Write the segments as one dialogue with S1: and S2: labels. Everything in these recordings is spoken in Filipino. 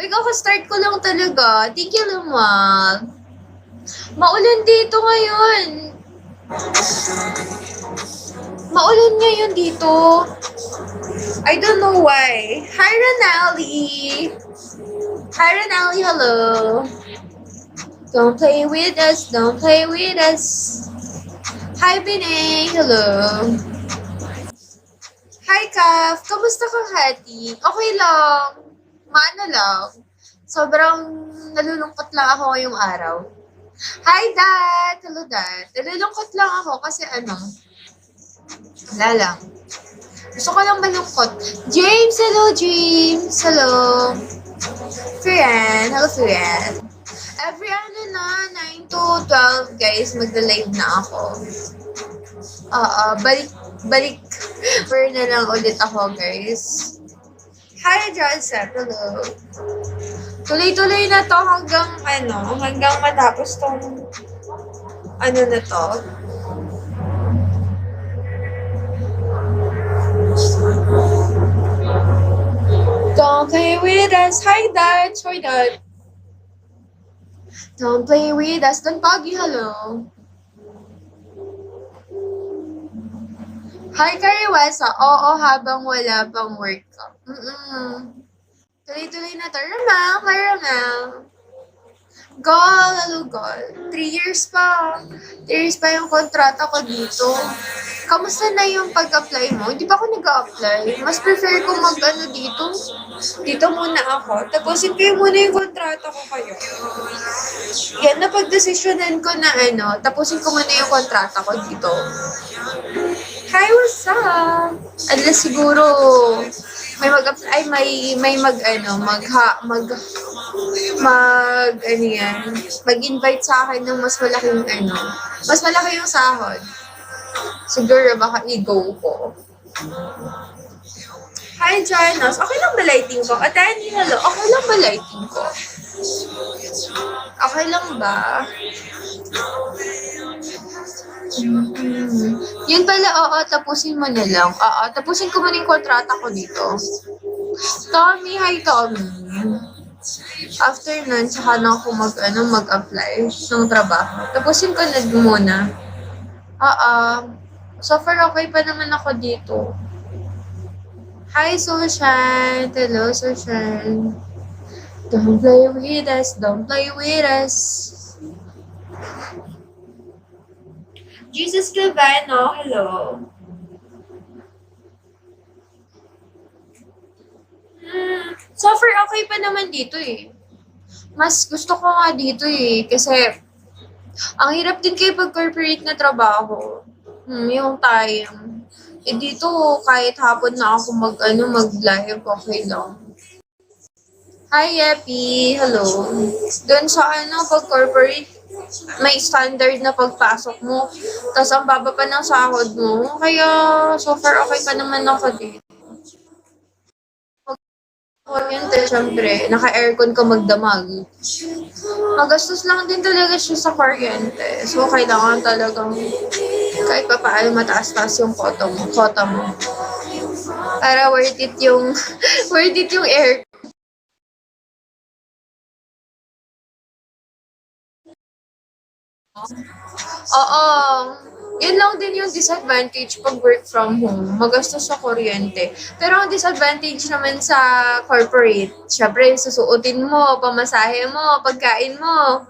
S1: Sabi ko, start ko lang talaga. Thank you, Lumal. Maulan dito ngayon. Maulan ngayon dito. I don't know why. Hi, Ranali. Hi, Ranali. Hello. Don't play with us. Don't play with us. Hi, Binay. Hello. Hi, Kaf. Kamusta ka, Hati? Okay lang. Maano lang. Sobrang nalulungkot lang ako ngayong araw. Hi, Dad! Hello, Dad. Nalulungkot lang ako kasi wala lang. Gusto ko lang malungkot. James! Hello, James! Hello! Friend! Hello, friend! Every 9 to 12, guys, magla-live na ako. Balik na lang ulit ako, guys. Hi, Joseph. Hello. Tuloy-tuloy na to hanggang matapos tong na to. Don't play with us. Hi, Dad. Hi, Dad. Don't play with us. Don't pagi. Hello. Hi, Kariwesa. Oo, habang wala pang work ka. Tuloy-tuloy na to. Ramel. Hi, Ramel. Gol, hello, Gol. 3 years pa. 3 years pa yung kontrata ko dito. Kamusta na yung pag-apply mo? Hindi pa ako nag-a-apply. Mas prefer ko dito. Dito muna ako. Tapusin ko muna yung kontrata ko kayo. Yan, napag-desisyonan ko na tapusin ko muna yung kontrata ko dito. Hi, what's up? Unless siguro mag-invite sa akin ng mas malaki yung sahod. Siguro baka i-go ko. Hi, Janos. Okay lang ba lighting ko? Atani, hello. Okay lang ba lighting ko? Okay lang ba? Yun pala, tapusin mo na lang. Tapusin ko muna yung kontrata ko dito. Tommy, hi Tommy. After nun, saka na ako mag-apply ng trabaho. Tapusin ko na muna. So far okay pa naman ako dito. Hi, Sushan. Hello, Sushan. Don't play with us. Don't play with us. Jesus Calvano, hello. So far okay pa naman dito eh. Mas gusto ko nga dito eh. Kasi ang hirap din kayo pag-corporate na trabaho. Yung time. Dito, kahit hapon na ako mag-live, okay lang. Hi, Epi. Hello. Doon sa pag-corporate, may standard na pagpasok mo. Tapos ang baba pa ng sahod mo. Kaya, so far, okay pa naman ako dito. Kuryente, syempre, naka-aircon ka magdamag. Magastos lang din talaga siya sa kuryente. So, kailangan talagang kahit pa paano mataas-taas yung quota mo. Para worth it yung air. Oo. Yun lang din yung disadvantage pag work from home. Magastos sa kuryente. Pero ang disadvantage naman sa corporate, syempre, susuotin mo, pamasahe mo, pagkain mo.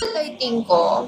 S1: So, lighting ko.